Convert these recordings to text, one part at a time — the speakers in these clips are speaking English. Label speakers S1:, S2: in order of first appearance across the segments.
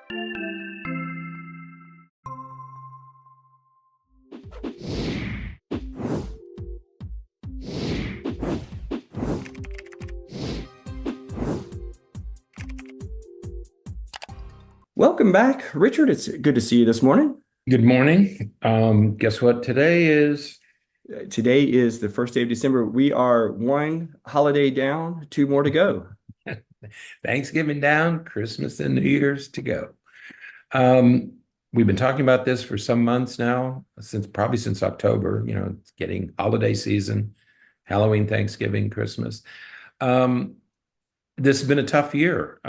S1: Welcome back, Richard. It's good to see you this morning.
S2: Good morning. Guess what today is?
S1: Today is the first day of December. We are one holiday down, two more to go.
S2: Thanksgiving down, Christmas and New Year's to go. Um, we've been talking about this for some months now, since October. It's getting holiday season, Halloween, Thanksgiving, Christmas. Um, this has been a tough year.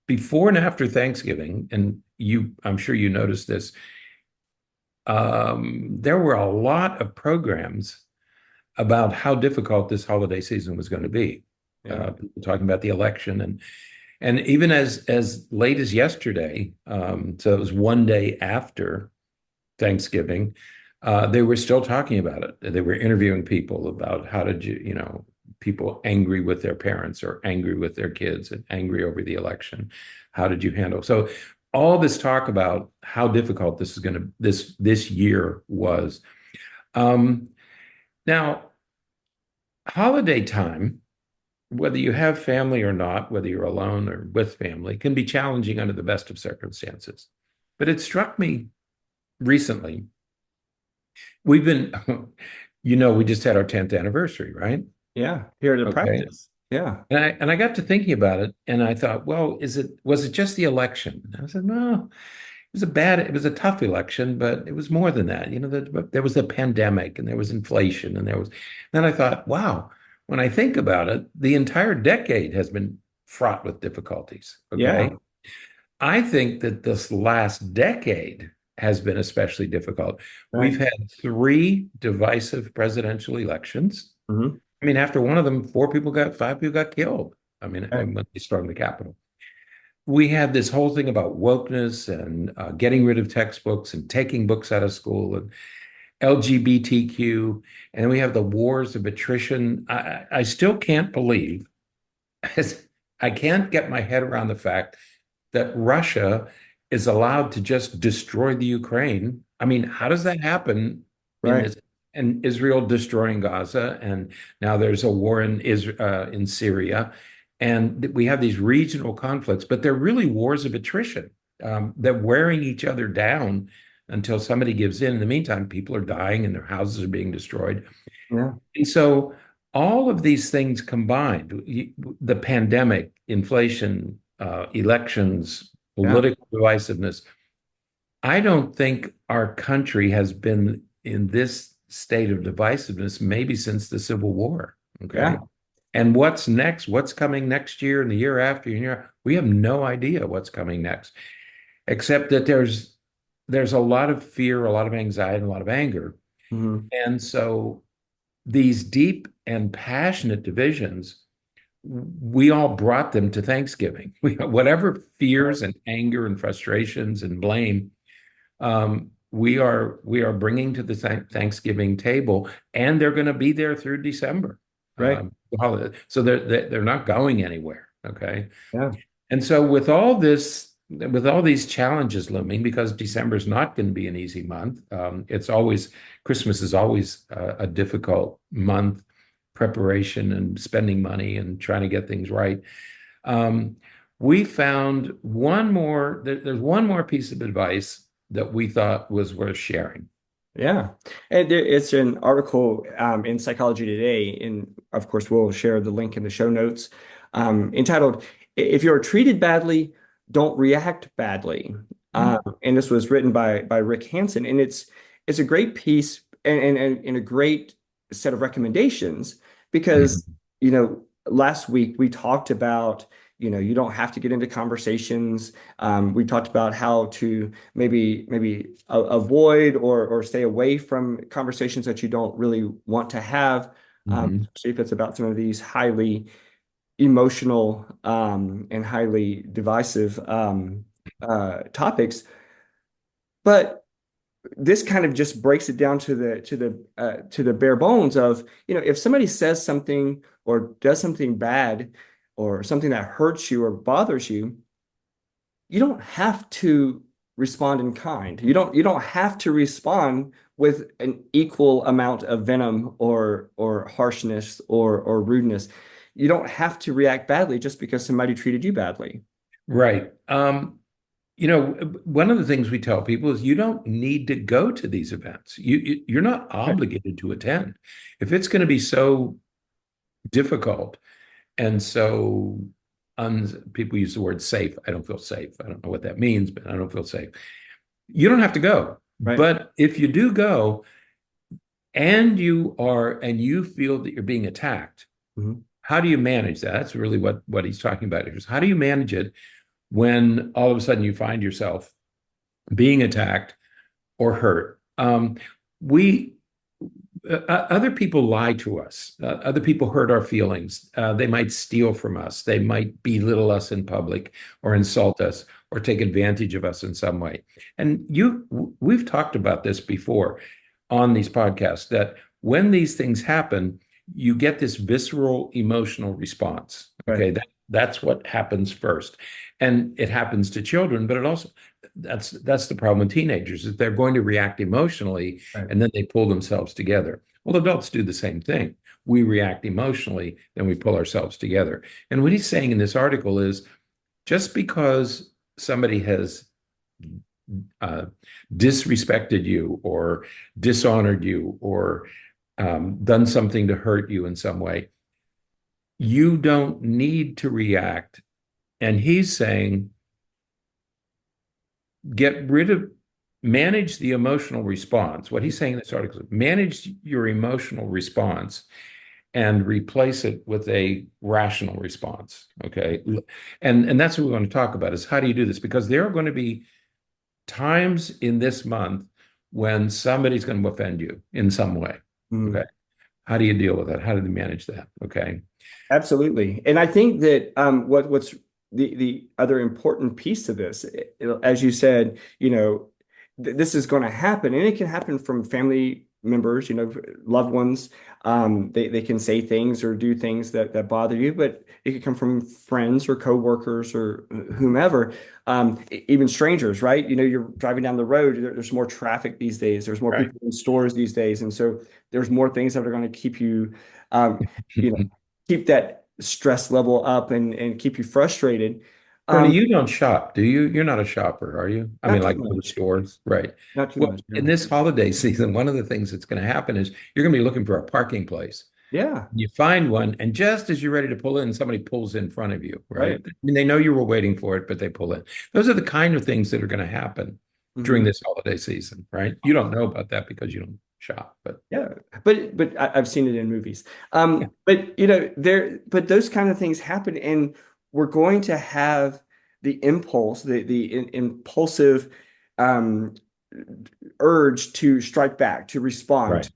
S2: Before and after Thanksgiving, and I'm sure you noticed this, there were a lot of programs about how difficult this holiday season was going to be.
S1: Yeah.
S2: People talking about the election and even as late as yesterday, so it was one day after Thanksgiving, they were still talking about it. They were interviewing people about how did people angry with their parents or angry with their kids and angry over the election. How did you handle? So all this talk about how difficult this year was. Now, holiday time, whether you have family or not, whether you're alone or with family, can be challenging under the best of circumstances. But it struck me recently, we've been, we just had our 10th anniversary, right?
S1: Yeah. Here to
S2: Okay.
S1: practice. Yeah.
S2: And I got to thinking about it, and I thought, well, was it just the election? And I said, no, it was a tough election, but it was more than that. There was a pandemic and there was inflation then I thought, wow, when I think about it, the entire decade has been fraught with difficulties.
S1: Yeah.
S2: Okay. I think that this last decade has been especially difficult.
S1: Right.
S2: We've had three divisive presidential elections.
S1: Hmm.
S2: I mean, after one of them, five people got killed. I mean,
S1: Right.
S2: when they stormed the Capitol. We had this whole thing about wokeness and getting rid of textbooks and taking books out of school and LGBTQ. And we have the wars of attrition. I still can't believe, I can't get my head around the fact that Russia is allowed to just destroy the Ukraine. I mean, how does that happen in
S1: Right.
S2: this? And Israel destroying Gaza, and now there's a war in Syria, and we have these regional conflicts, but they're really wars of attrition. They're wearing each other down until somebody gives in. In the meantime, people are dying and their houses are being destroyed.
S1: Yeah.
S2: And so all of these things combined, the pandemic, inflation, elections,
S1: Yeah.
S2: political divisiveness, I don't think our country has been in this state of divisiveness maybe since the Civil War. Okay.
S1: Yeah.
S2: And what's next? What's coming next year and the year after? We have no idea what's coming next, except that there's a lot of fear, a lot of anxiety, and a lot of anger.
S1: Hmm.
S2: And so these deep and passionate divisions, we all brought them to Thanksgiving. Whatever fears and anger and frustrations and blame, we are bringing to the Thanksgiving table, and they're going to be there through December.
S1: Right.
S2: So they're not going anywhere. Okay.
S1: Yeah.
S2: And so with all these challenges looming, because December is not going to be an easy month, Christmas is always a difficult month, preparation and spending money and trying to get things right. We found there's one more piece of advice that we thought was worth sharing.
S1: Yeah. And it's an article in Psychology Today. And of course, we'll share the link in the show notes entitled, If You're Treated Badly, Don't React Badly. And this was written by Rick Hansen. And it's a great piece and a great set of recommendations because,
S2: Mhm.
S1: last week we talked about, you don't have to get into conversations. We talked about how to maybe avoid or stay away from conversations that you don't really want to have,
S2: Mhm.
S1: especially if it's about some of these highly emotional and highly divisive topics. But this kind of just breaks it down to the bare bones of, if somebody says something or does something bad or something that hurts you or bothers you, you don't have to respond in kind. You don't have to respond with an equal amount of venom or harshness or rudeness. You don't have to react badly just because somebody treated you badly.
S2: Right. One of the things we tell people is you don't need to go to these events. You're not
S1: Right.
S2: obligated to attend. If it's going to be so difficult and so people use the word safe. I don't feel safe. I don't know what that means, but I don't feel safe. You don't have to go.
S1: Right.
S2: But if you do go and you feel that you're being attacked,
S1: Mhm.
S2: how do you manage that? That's really what he's talking about here. Is how do you manage it when all of a sudden you find yourself being attacked or hurt? We Other people lie to us. Other people hurt our feelings. They might steal from us. They might belittle us in public or insult us or take advantage of us in some way. And we've talked about this before on these podcasts that when these things happen, you get this visceral emotional response.
S1: Right.
S2: Okay, that's what happens first. And it happens to children, but it also that's the problem with teenagers is they're going to react emotionally
S1: Right.
S2: and then they pull themselves together. Well, adults do the same thing. We react emotionally, then we pull ourselves together. And what he's saying in this article is just because somebody has uh, disrespected you or dishonored you or done something to hurt you in some way, you don't need to react. And he's saying, manage the emotional response. What he's saying in this article is manage your emotional response and replace it with a rational response. Okay. And that's what we want to talk about is how do you do this? Because there are going to be times in this month when somebody's going to offend you in some way.
S1: Mm.
S2: Okay. How do you deal with that? How do you manage that? Okay.
S1: Absolutely. And I think that what's the other important piece to this, as you said, this is going to happen, and it can happen from family members, loved ones. They can say things or do things that bother you, but it could come from friends or coworkers or whomever, even strangers, right? You're driving down the road, there's more traffic these days, there's more
S2: Right.
S1: people in stores these days, and so there's more things that are going to keep you, um, you know, keep that stress level up and keep you frustrated.
S2: Bernie,
S1: Um,
S2: you don't shop, do you? You're not a shopper, are you? I mean,
S1: Not too
S2: like go to
S1: much,
S2: stores, right?
S1: not too
S2: Well,
S1: much.
S2: in
S1: No.
S2: this holiday season, one of the things that's going to happen is you're going to be looking for a parking place.
S1: Yeah,
S2: You find one, and just as you're ready to pull in, somebody pulls in front of you, right?
S1: right.
S2: I mean, they know you were waiting for it, but they pull in. Those are the kind of things that are going to happen during
S1: Mhm.
S2: this holiday season, right? You don't know about that because you don't shop, but
S1: Yeah, but I've seen it in movies.
S2: yeah,
S1: But but those kind of things happen, and we're going to have the impulse, the impulsive um, urge to strike back, to respond,
S2: right.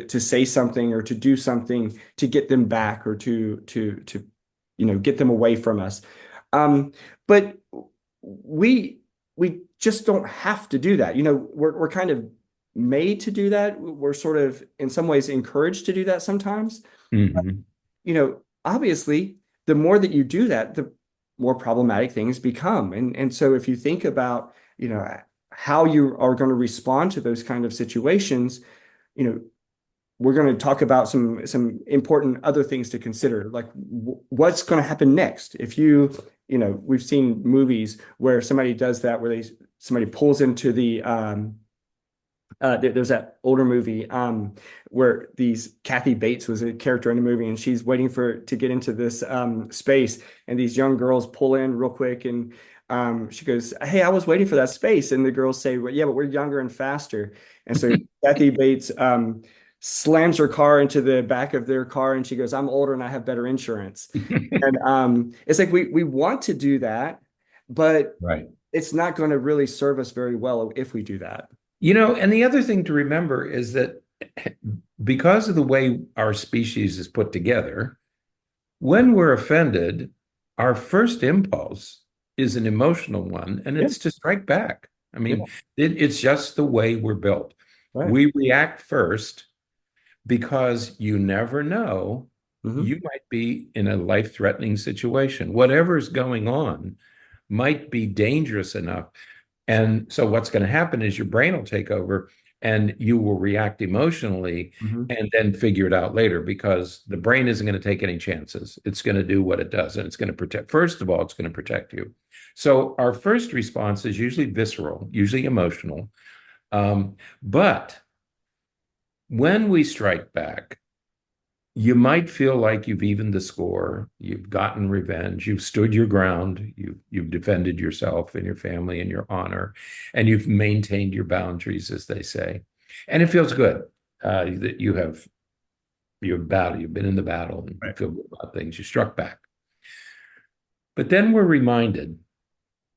S1: to say something or to do something to get them back or to get them away from us. But we we just don't have to do that. We're kind of made to do that. We're sort of, in some ways, encouraged to do that sometimes.
S2: Hmm.
S1: Obviously, the more that you do that, the more problematic things become. And so if you think about, how you are going to respond to those kind of situations, you know, we're going to talk about some important other things to consider, like what's going to happen next. If we've seen movies where somebody does that, where somebody pulls into the there's that older movie where these Kathy Bates was a character in the movie, and she's waiting to get into this space, and these young girls pull in real quick, and she goes, "Hey, I was waiting for that space," and the girls say, "Well, yeah, but we're younger and faster," and so Kathy Bates slams her car into the back of their car, and she goes, "I'm older and I have better insurance," and it's like we want to do that, but
S2: Right.
S1: it's not going to really serve us very well if we do that.
S2: And the other thing to remember is that because of the way our species is put together, when we're offended, our first impulse is an emotional one, and
S1: Yeah,
S2: it's to strike back. I
S1: yeah,
S2: mean, it's just the way we're built.
S1: right.
S2: We react first because you never know.
S1: Hmm.
S2: You might be in a life-threatening situation. Whatever's going on, might be dangerous enough. And so what's going to happen is your brain will take over and you will react emotionally
S1: Mhm.
S2: and then figure it out later because the brain isn't going to take any chances. It's going to do what it does and it's going to protect. First of all, it's going to protect you. So our first response is usually visceral, usually emotional. But when we strike back, you might feel like you've evened the score, you've gotten revenge, you've stood your ground, you've defended yourself and your family and your honor, and you've maintained your boundaries, as they say. And it feels good that you've been in the battle and you
S1: Right.
S2: feel good about things. You struck back. But then we're reminded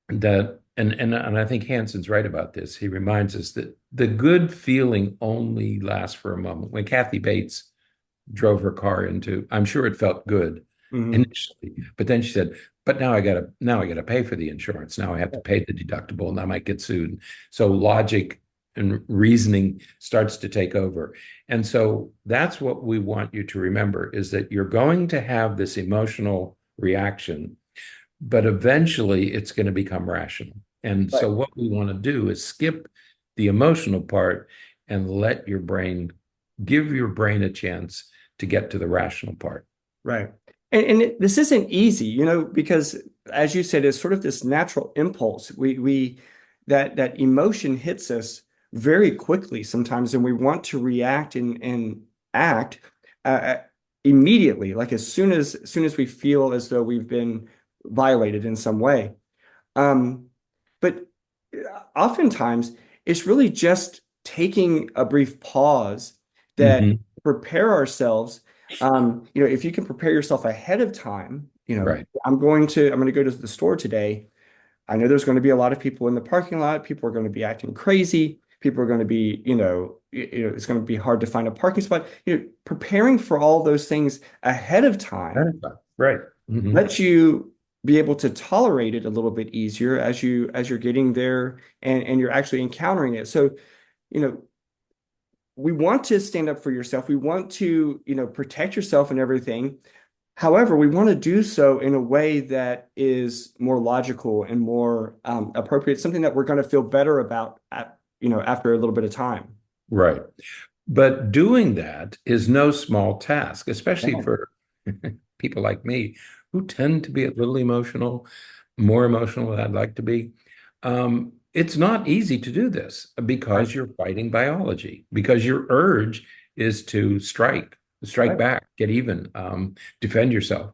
S2: that, and I think Hanson's right about this. He reminds us that the good feeling only lasts for a moment. When Kathy Bates drove her car into, I'm sure it felt good
S1: Mhm.
S2: initially, but then she said, but now I gotta pay for the insurance. Now I have to pay the deductible and I might get sued. So logic and reasoning starts to take over. And so that's what we want you to remember is that you're going to have this emotional reaction, but eventually it's going to become rational. And
S1: Right.
S2: so what we want to do is skip the emotional part and give your brain a chance to get to the rational part.
S1: Right. This isn't easy, because as you said, it's sort of this natural impulse. We that emotion hits us very quickly sometimes, and we want to react and act uh, immediately, like as soon as we feel as though we've been violated in some way. Um, but oftentimes, it's really just taking a brief pause that
S2: Mhm.
S1: prepare ourselves. If you can prepare yourself ahead of time,
S2: Right.
S1: I'm going to go to the store today. I know there's going to be a lot of people in the parking lot. People are going to be acting crazy. People are going to be, it's going to be hard to find a parking spot. Preparing for all those things ahead of time
S2: Right. Mhm.
S1: lets you be able to tolerate it a little bit easier as you're getting there and you're actually encountering it. So, you know, we want to stand up for yourself. We want to, protect yourself and everything. However, we want to do so in a way that is more logical and more appropriate, something that we're going to feel better about after a little bit of time.
S2: Right. But doing that is no small task, especially
S1: No.
S2: for people like me who tend to be a little emotional, more emotional than I'd like to be. It's not easy to do this
S1: Right.
S2: because you're fighting biology, because your urge is to strike
S1: Right.
S2: back, get even, defend yourself.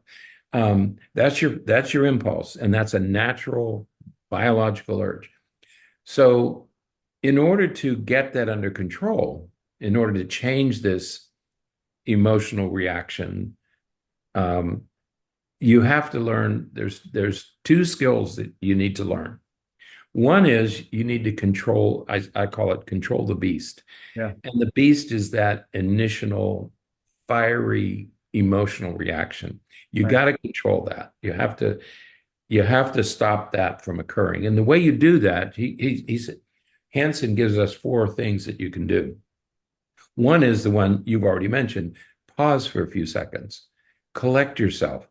S2: That's your impulse, and that's a natural biological urge. So, in order to get that under control, in order to change this emotional reaction, um, you have to learn. There's two skills that you need to learn. One is you need to control. I call it control the beast,
S1: Yeah.
S2: and the beast is that initial fiery emotional reaction. You
S1: Right.
S2: got to control that. You have to stop that from occurring. And the way you do that, he's Hansen gives us four things that you can do. One is the one you've already mentioned. Pause for a few seconds. Collect yourself.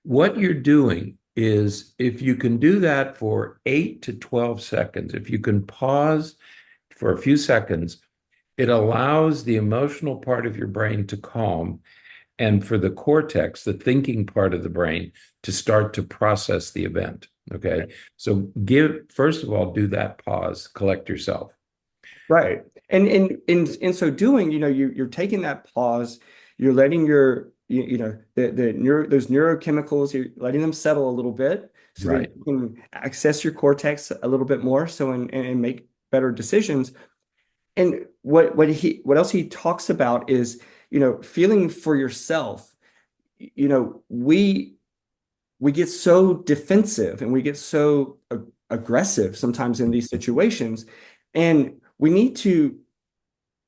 S2: What you're doing is if you can do that for 8 to 12 seconds, if you can pause for a few seconds, it allows the emotional part of your brain to calm and for the cortex, the thinking part of the brain, to start to process the event. Okay. So first of all, do that pause, collect yourself.
S1: Right. And in so doing, you're taking that pause, you're letting those neurochemicals, you're letting them settle a little bit so that
S2: Right.
S1: you can access your cortex a little bit more so and make better decisions. And what else he talks about is, feeling for yourself. We get so defensive and we get so aggressive sometimes in these situations. And we need to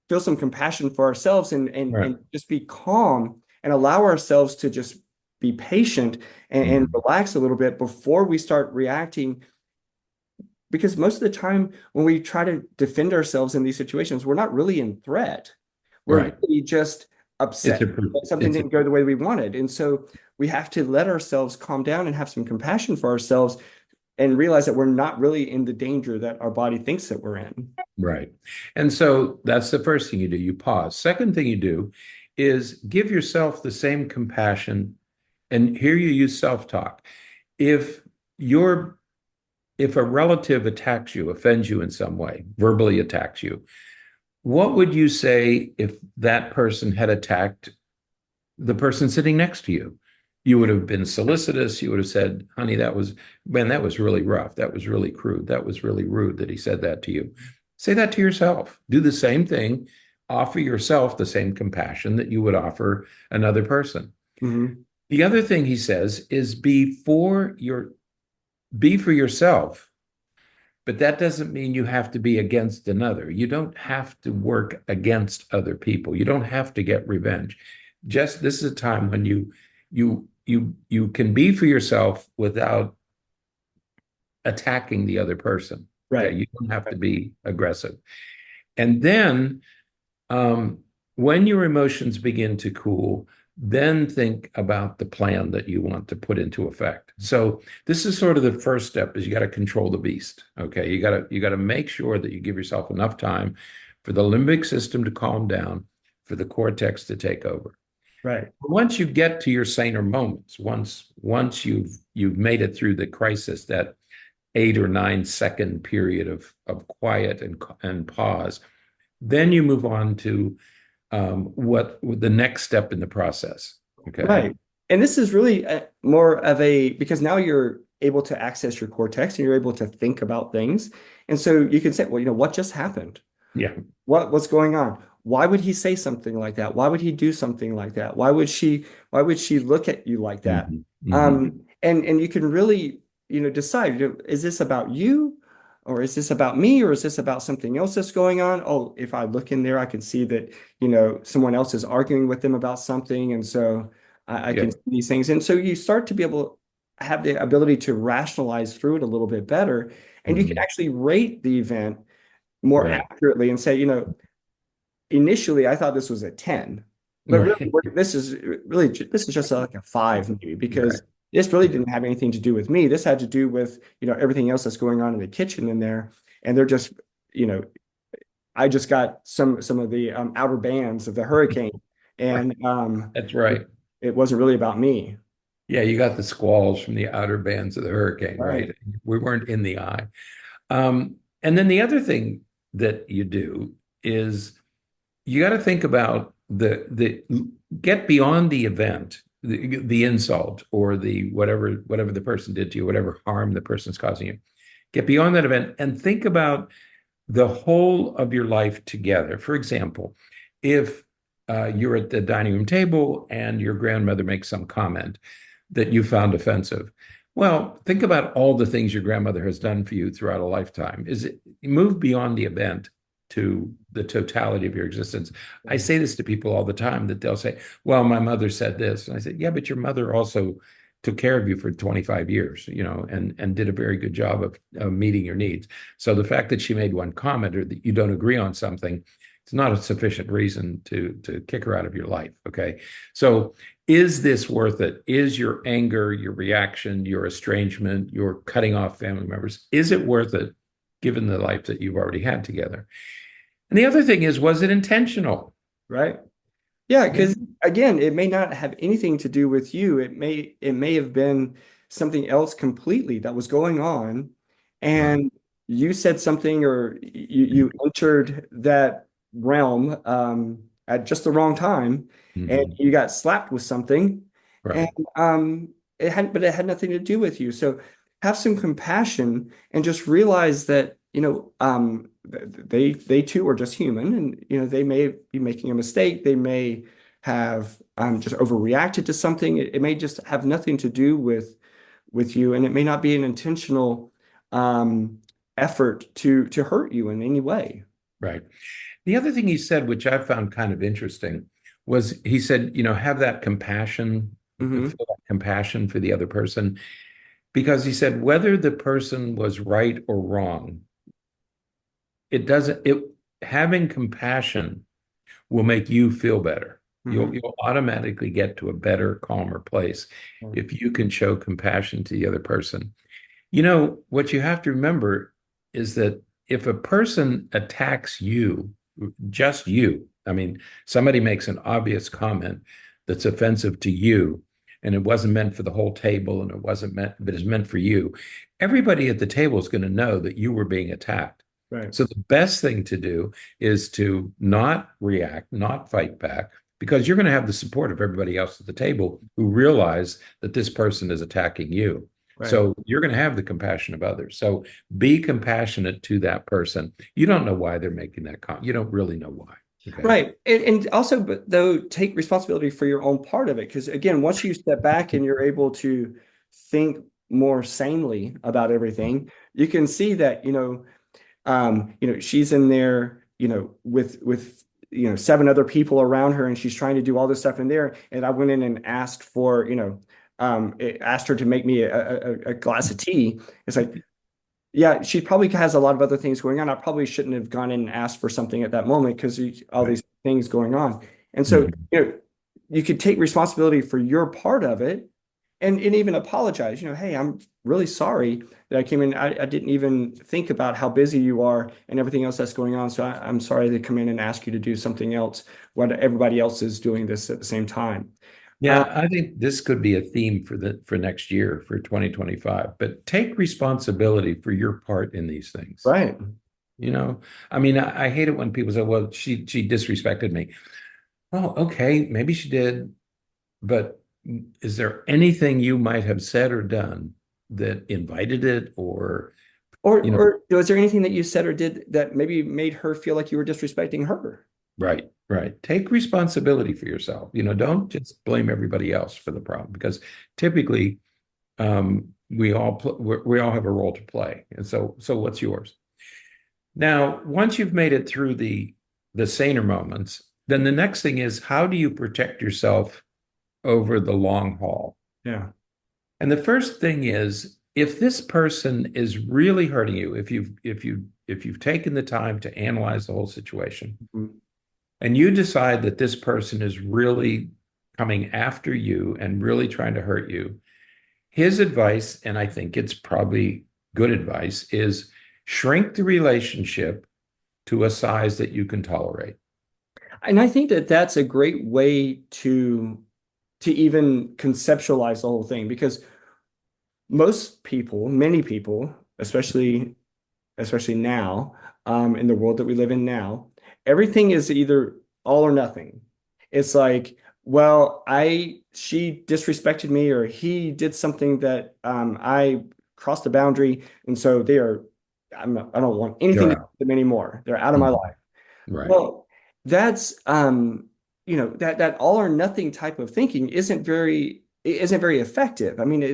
S1: feel some compassion for ourselves
S2: Right.
S1: and just be calm and allow ourselves to just be patient and
S2: Mhm.
S1: relax a little bit before we start reacting. Because most of the time, when we try to defend ourselves in these situations, we're not really in threat. We're
S2: Right.
S1: really just
S2: It's a,
S1: upset that something
S2: it's a,
S1: didn't go the way we wanted. And so we have to let ourselves calm down and have some compassion for ourselves and realize that we're not really in the danger that our body thinks that we're in.
S2: Right. And so that's the first thing you do. You pause. Second thing you do is give yourself the same compassion. And here you use self-talk. If you're if a relative attacks you, offends you in some way, verbally attacks you, what would you say if that person had attacked the person sitting next to you? You would have been solicitous. You would have said, honey, man, that was really rough. That was really crude. That was really rude that he said that to you. Say that to yourself. Do the same thing. Offer yourself the same compassion that you would offer another person.
S1: Mm-hmm.
S2: The other thing he says is be for yourself, but that doesn't mean you have to be against another. You don't have to work against other people. You don't have to get revenge. Just this is a time when you can be for yourself without attacking the other person. Okay,
S1: Right.
S2: you don't have to be aggressive. And then when your emotions begin to cool, then think about the plan that you want to put into effect. So this is sort of the first step is you got to control the beast. Okay. You got to make sure that you give yourself enough time for the limbic system to calm down, for the cortex to take over.
S1: Right.
S2: Once you get to your saner moments, once you've made it through the crisis, that 8 or 9 second period of quiet and pause, then you move on to what the next step in the process. Okay.
S1: Right. And this is really more of because now you're able to access your cortex and you're able to think about things. And so you can say, well, what just happened?
S2: Yeah.
S1: What's going on? Why would he say something like that? Why would he do something like that? Why would she look at you like that?
S2: Mm-hmm. Mm-hmm.
S1: And you can really, decide, is this about you? Or is this about me? Or is this about something else that's going on? Oh, if I look in there, I can see that, someone else is arguing with them about something. And so I
S2: Yeah.
S1: can see these things. And so you start to be able to have the ability to rationalize through it a little bit better. And you can
S2: Mm-hmm.
S1: actually rate the event more
S2: Right.
S1: accurately and say, initially I thought this was a 10, but really
S2: Right.
S1: this is just like a 5 maybe,
S2: Right.
S1: because this really didn't have anything to do with me. This had to do with, everything else that's going on in the kitchen in there. And they're just, you know, I just got some of the outer bands of the hurricane, and
S2: That's right.
S1: it wasn't really about me.
S2: Yeah, you got the squalls from the outer bands of the hurricane,
S1: Right.
S2: right? We weren't in the eye. And then the other thing that you do is you got to think about the get beyond the event, the insult or the whatever the person did to you, whatever harm the person's causing you. Get beyond that event and think about the whole of your life together. For example, if you're at the dining room table and your grandmother makes some comment that you found offensive. Well, think about all the things your grandmother has done for you throughout a lifetime. Move beyond the event to the totality of your existence. I say this to people all the time that they'll say, well, my mother said this. And I said, yeah, but your mother also took care of you for 25 years, and did a very good job of meeting your needs. So the fact that she made one comment or that you don't agree on something, it's not a sufficient reason to kick her out of your life. Okay. So is this worth it? Is your anger, your reaction, your estrangement, your cutting off family members, is it worth it given the life that you've already had together? And the other thing is, was it intentional?
S1: Right. Yeah,
S2: Yeah.
S1: because again, it may not have anything to do with you. It may have been something else completely that was going on,
S2: Right.
S1: and you said something, or you entered that realm at just the wrong time, and
S2: Mhm.
S1: you got slapped with something, and
S2: Right.
S1: it had nothing to do with you. So have some compassion and just realize that they too are just human, and they may be making a mistake. They may have just overreacted to something. It may just have nothing to do with you, and it may not be an intentional um, effort to hurt you in any way.
S2: Right. The other thing he said, which I found kind of interesting, was he said, have that compassion, feel
S1: Hmm.
S2: that compassion for the other person, because he said whether the person was right or wrong, it doesn't, it having compassion will make you feel better.
S1: Hmm.
S2: You'll automatically get to a better, calmer place if you can show compassion to the other person. You know, what you have to remember is that if a person attacks you, just you, I mean, somebody makes an obvious comment that's offensive to you, and it wasn't meant for the whole table, and it wasn't meant, but it's meant for you, everybody at the table is going to know that you were being attacked.
S1: Right.
S2: So the best thing to do is to not react, not fight back, because you're going to have the support of everybody else at the table who realize that this person is attacking you.
S1: Right.
S2: So you're going to have the compassion of others. So be compassionate to that person. You don't know why they're making that comment. You don't really know why. Okay.
S1: Right. And also, but though, take responsibility for your own part of it. Because again, once you step back and you're able to think more sanely about everything, you can see that, she's in there, with seven other people around her, and she's trying to do all this stuff in there. And I went in and asked for, asked her to make me a glass of tea. It's like, yeah, she probably has a lot of other things going on. I probably shouldn't have gone in and asked for something at that moment because all
S2: Right.
S1: these things going on. And so,
S2: Mhm.
S1: you could take responsibility for your part of it and even apologize. Hey, I'm really sorry that I came in. I didn't even think about how busy you are and everything else that's going on. So I'm sorry to come in and ask you to do something else when everybody else is doing this at the same time. Um,
S2: Yeah, I think this could be a theme for next year, for 2025. But take responsibility for your part in these things.
S1: right.
S2: You know, I mean, I hate it when people say, "Well, she disrespected me." Oh, okay, maybe she did, but is there anything you might have said or done that invited it, or
S1: Or,
S2: you know,
S1: or was there anything that you said or did that maybe made her feel like you were disrespecting her?
S2: right, right. Take responsibility for yourself. Don't just blame everybody else for the problem, because typically we all have a role to play. And so what's yours? Now, once you've made it through the saner moments, then the next thing is, how do you protect yourself over the long haul?
S1: Yeah.
S2: And the first thing is, if this person is really hurting you, if you've taken the time to analyze the whole situation,
S1: Mhm.
S2: and you decide that this person is really coming after you and really trying to hurt you, his advice, and I think it's probably good advice, is shrink the relationship to a size that you can tolerate.
S1: And I think that that's a great way to even conceptualize the whole thing because most people, many people, especially now, in the world that we live in now, everything is either all or nothing. It's like, well, she disrespected me or he did something that I crossed the boundary, and so I don't want anything
S2: You're
S1: to do
S2: out.
S1: with them anymore. They're out of my
S2: Mhm.
S1: life.
S2: Right.
S1: Well, that's that all or nothing type of thinking isn't very effective. I mean,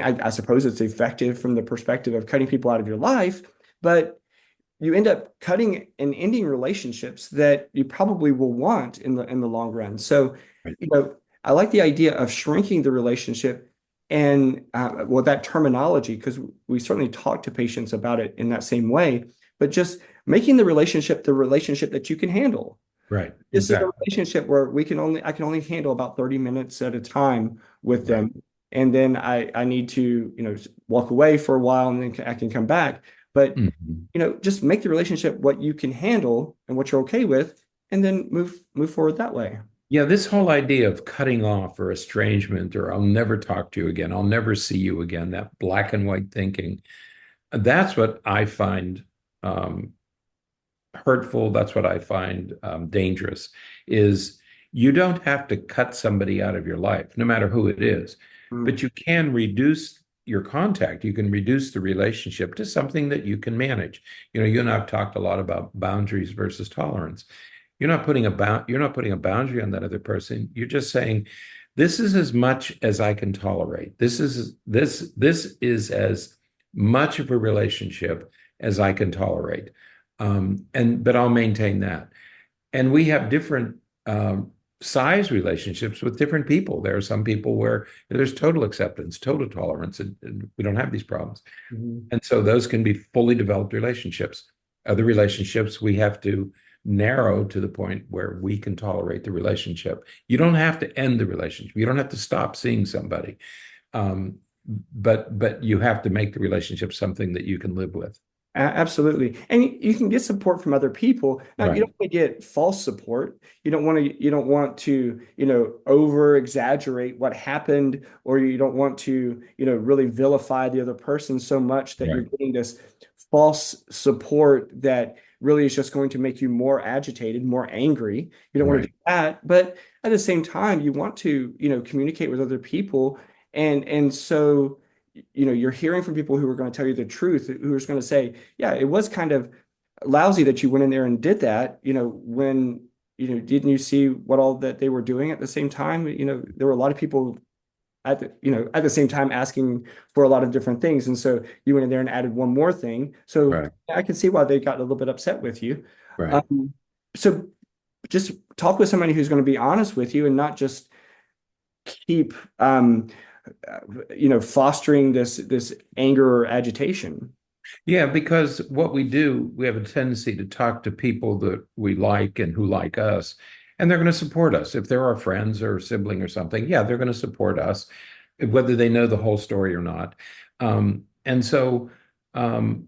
S1: I suppose it's effective from the perspective of cutting people out of your life, but you end up cutting and ending relationships that you probably will want in the long run. So,
S2: Right.
S1: I like the idea of shrinking the relationship and well, that terminology, because we certainly talk to patients about it in that same way, but just making the relationship that you can handle.
S2: Right.
S1: This is a
S2: Exactly.
S1: relationship where I can only handle about 30 minutes at a time with
S2: Right.
S1: them. And then I need to, walk away for a while and then I can come back. But,
S2: Mhm.
S1: just make the relationship what you can handle and what you're okay with, and then move forward that way.
S2: Yeah, this whole idea of cutting off or estrangement, or I'll never talk to you again, I'll never see you again, that black and white thinking, that's what I find um, hurtful. That's what I find dangerous, is you don't have to cut somebody out of your life, no matter who it is, but
S1: Mm.
S2: you can reduce your contact. You can reduce the relationship to something that you can manage. You and I've talked a lot about boundaries versus tolerance. You're not putting a boundary on that other person. You're just saying, this is as much as I can tolerate. This is as much of a relationship as I can tolerate. But I'll maintain that. And we have different size relationships with different people. There are some people where there's total acceptance, total tolerance, and we don't have these problems.
S1: Mhm.
S2: And so those can be fully developed relationships. Other relationships we have to narrow to the point where we can tolerate the relationship. You don't have to end the relationship. You don't have to stop seeing somebody. Um, but you have to make the relationship something that you can live with.
S1: Absolutely. And you can get support from other people. Now, you
S2: Right.
S1: don't want to get false support. You don't want to, over exaggerate what happened, or you don't want to, really vilify the other person so much that you're
S2: Right.
S1: getting this false support that really is just going to make you more agitated, more angry. You don't want to
S2: Right.
S1: do that. But at the same time, you want to, communicate with other people. And so you're hearing from people who are going to tell you the truth, who are going to say, yeah, it was kind of lousy that you went in there and did that, when, didn't you see what all that they were doing at the same time? There were a lot of people at the same time asking for a lot of different things. And so you went in there and added one more thing. So
S2: Right.
S1: I can see why they got a little bit upset with you.
S2: Right.
S1: So just talk with somebody who's going to be honest with you and not just keep fostering this anger or agitation.
S2: Yeah, because what we do, we have a tendency to talk to people that we like and who like us, and they're going to support us. If they're our friends or sibling or something, yeah, they're going to support us, whether they know the whole story or not. And so um,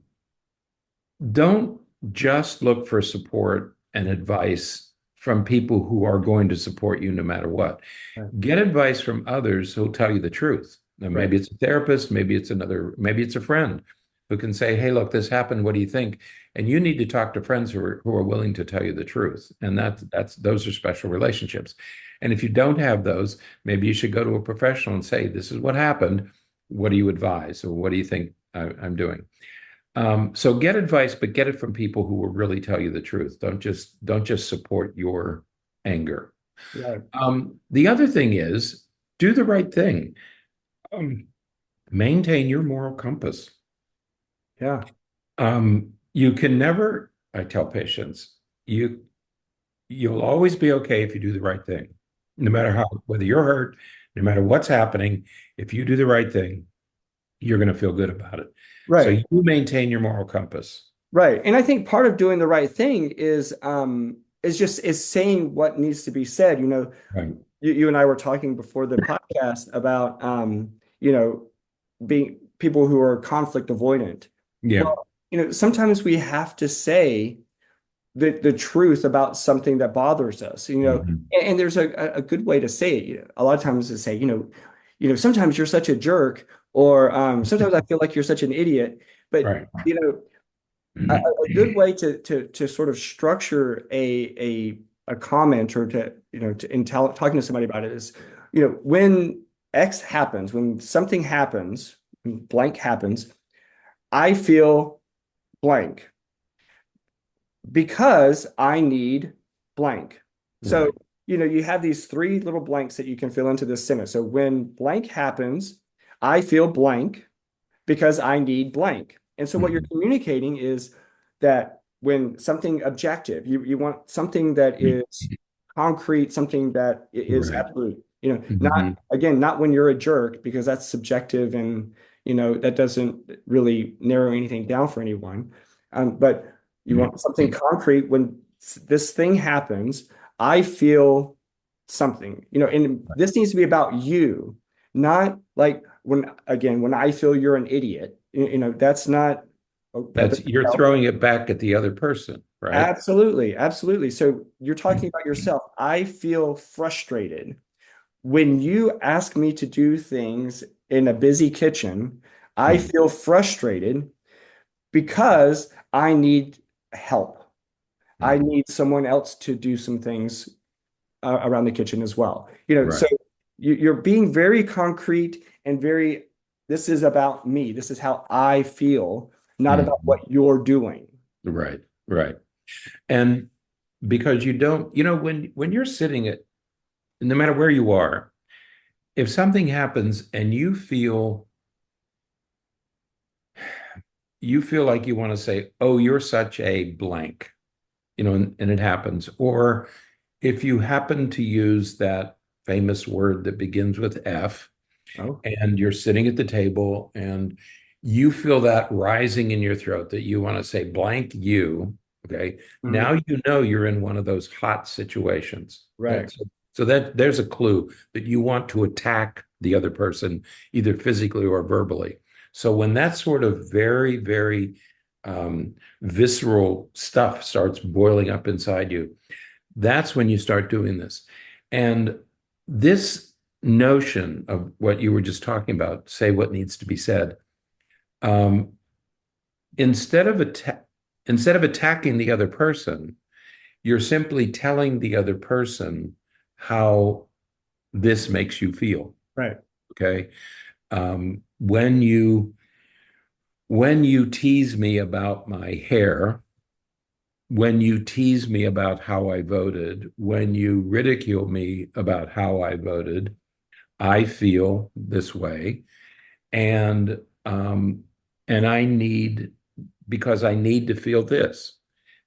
S2: don't just look for support and advice from people who are going to support you no matter what.
S1: Right.
S2: Get advice from others who'll tell you the truth. Now,
S1: Right.
S2: maybe it's a therapist, maybe it's a friend who can say, "Hey, look, this happened. What do you think?" And you need to talk to friends who are willing to tell you the truth. And that's those are special relationships. And if you don't have those, maybe you should go to a professional and say, "This is what happened. What do you advise, or what do you think I'm doing?" So get advice, but get it from people who will really tell you the truth. Don't just support your anger.
S1: Right.
S2: The other thing is do the right thing. Um, Maintain your moral compass.
S1: Yeah.
S2: You can never, I tell patients, you'll always be okay if you do the right thing. No matter how, whether you're hurt, no matter what's happening, if you do the right thing, you're going to feel good about it. So
S1: Right.
S2: you maintain your moral compass.
S1: Right. And I think part of doing the right thing is saying what needs to be said.
S2: Right.
S1: You and I were talking before the podcast about being people who are conflict avoidant.
S2: Yeah.
S1: Well, sometimes we have to say the truth about something that bothers us,
S2: Mhm.
S1: and there's a good way to say it. A lot of times to say, sometimes you're such a jerk, or sometimes I feel like you're such an idiot. But
S2: Right.
S1: a good way to sort of structure a comment, or talking to somebody about it is, when X happens, when something happens, when blank happens, I feel blank because I need blank. So,
S2: Right.
S1: you have these three little blanks that you can fill into this sentence. So when blank happens, I feel blank because I need blank. And so what you're
S2: Mhm.
S1: communicating is that when something objective, you want something that is concrete, something that is
S2: Right.
S1: absolute, not
S2: Mhm.
S1: again, not when you're a jerk, because that's subjective and that doesn't really narrow anything down for anyone. But you want something concrete when this thing happens, I feel something, and this needs to be about you, not like when I feel you're an idiot, that's not, oh, that
S2: That's
S1: doesn't
S2: you're
S1: help.
S2: throwing it back at the other person, right?
S1: Absolutely, absolutely. So you're talking about yourself. I feel frustrated when you ask me to do things in a busy kitchen. I
S2: Mhm.
S1: feel frustrated because I need help. I
S2: Mhm.
S1: need someone else to do some things around the kitchen as well. So
S2: Right.
S1: you're being very concrete and very, this is about me. This is how I feel, not about
S2: Mhm.
S1: what you're doing.
S2: Right. Right. And because you don't, when you're sitting at, no matter where you are, if something happens and you feel like you want to say, "Oh, you're such a blank," and it happens. Or if you happen to use that famous word that begins with F,
S1: Oh.
S2: and you're sitting at the table and you feel that rising in your throat that you want to say blank you, okay?
S1: Mhm.
S2: Now you know you're in one of those hot situations.
S1: Right.
S2: So that there's a clue that you want to attack the other person, either physically or verbally. So when that sort of very, very visceral stuff starts boiling up inside you, that's when you start doing this. And this notion of what you were just talking about, say what needs to be said, um, instead of attacking the other person, you're simply telling the other person how this makes you feel.
S1: Right.
S2: Okay. When you tease me about my hair, when you tease me about how I voted, when you ridicule me about how I voted, I feel this way, and and I need because I need to feel this.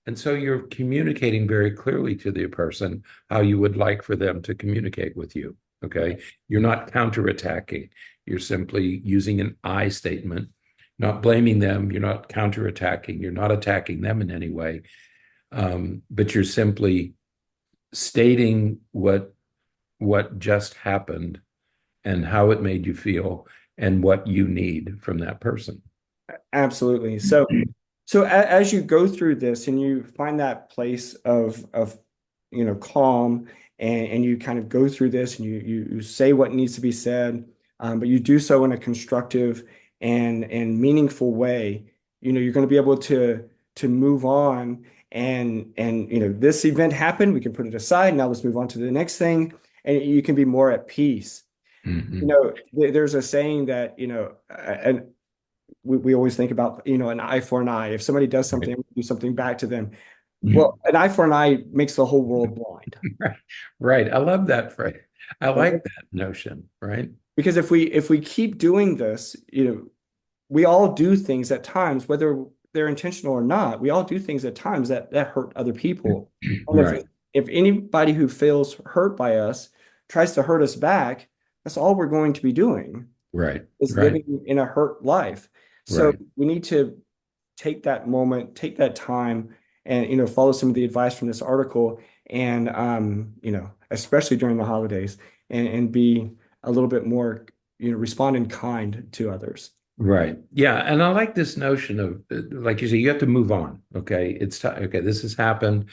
S2: And so you're communicating very clearly to the person how you would like for them to communicate with you. Okay. You're not counterattacking. You're simply using an I statement, not blaming them. You're not counterattacking. You're not attacking them in any way. But you're simply stating what just happened and how it made you feel and what you need from that person.
S1: Absolutely. So as you go through this and you find that place of calm, and you kind of go through this and you say what needs to be said, but you do so in a constructive and meaningful way, you're going to be able to move on, and this event happened, we can put it aside. Now let's move on to the next thing, and you can be more at peace.
S2: Mhm.
S1: There's a saying that, and we always think about, an eye for an eye. If somebody does
S2: Right.
S1: something, do something back to them.
S2: Mhm.
S1: Well, an eye for an eye makes the whole world blind.
S2: Right. Right. I love that phrase. I
S1: Right?
S2: like that notion, right?
S1: Because if we keep doing this, we all do things at times, whether they're intentional or not. We all do things at times that hurt other people. And if
S2: Right.
S1: if anybody who feels hurt by us tries to hurt us back, that's all we're going to be doing,
S2: Right.
S1: is
S2: Right.
S1: living in a hurt life. So
S2: Right.
S1: we need to take that moment, take that time, and follow some of the advice from this article, and especially during the holidays, and be a little bit more, respond in kind to others.
S2: Right. Yeah. And I like this notion of, like you say, you have to move on. Okay. It's time. Okay. This has happened.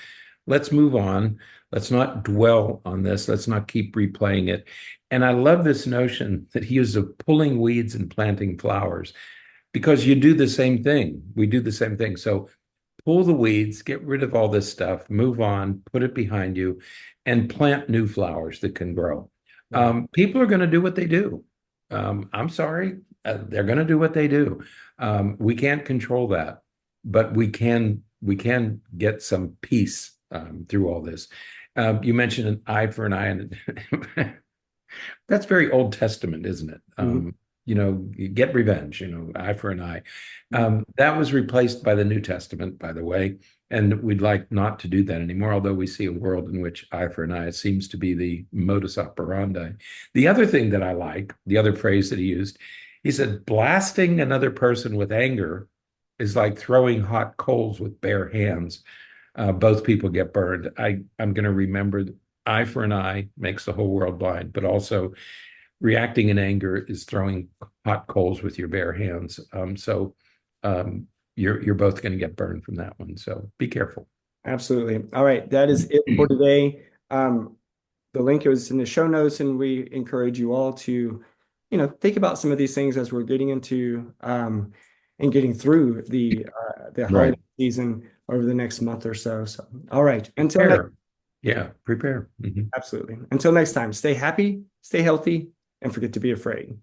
S2: Let's move on. Let's not dwell on this. Let's not keep replaying it. And I love this notion that he used of pulling weeds and planting flowers, because you do the same thing. We do the same thing. So pull the weeds, get rid of all this stuff, move on, put it behind you, and plant new flowers that can grow.
S1: Yeah,
S2: People are going to do what they do. I'm sorry, they're going to do what they do. We can't control that, but we can get some peace through all this. You mentioned an eye for an eye, and that's very Old Testament, isn't it?
S1: mhm,
S2: You get revenge, eye for an eye.
S1: mhm.
S2: That was replaced by the New Testament, by the way, and we'd like not to do that anymore, although we see a world in which eye for an eye seems to be the modus operandi. The other thing that I like, the other phrase that he said, blasting another person with anger is like throwing hot coals with bare hands. Both people get burned. I'm going to remember eye for an eye makes the whole world blind, but also reacting in anger is throwing hot coals with your bare hands. So you're both going to get burned from that one. So be careful.
S1: Absolutely. All right, that is it for today. The link is in the show notes, and we encourage you all to, think about some of these things as we're getting into, and getting through the
S2: Right.
S1: holiday season over the next month or so. So, all right, until next,
S2: Prepare. Yeah, prepare. Mhm.
S1: absolutely. Until next time, stay happy, stay healthy, and forget to be afraid.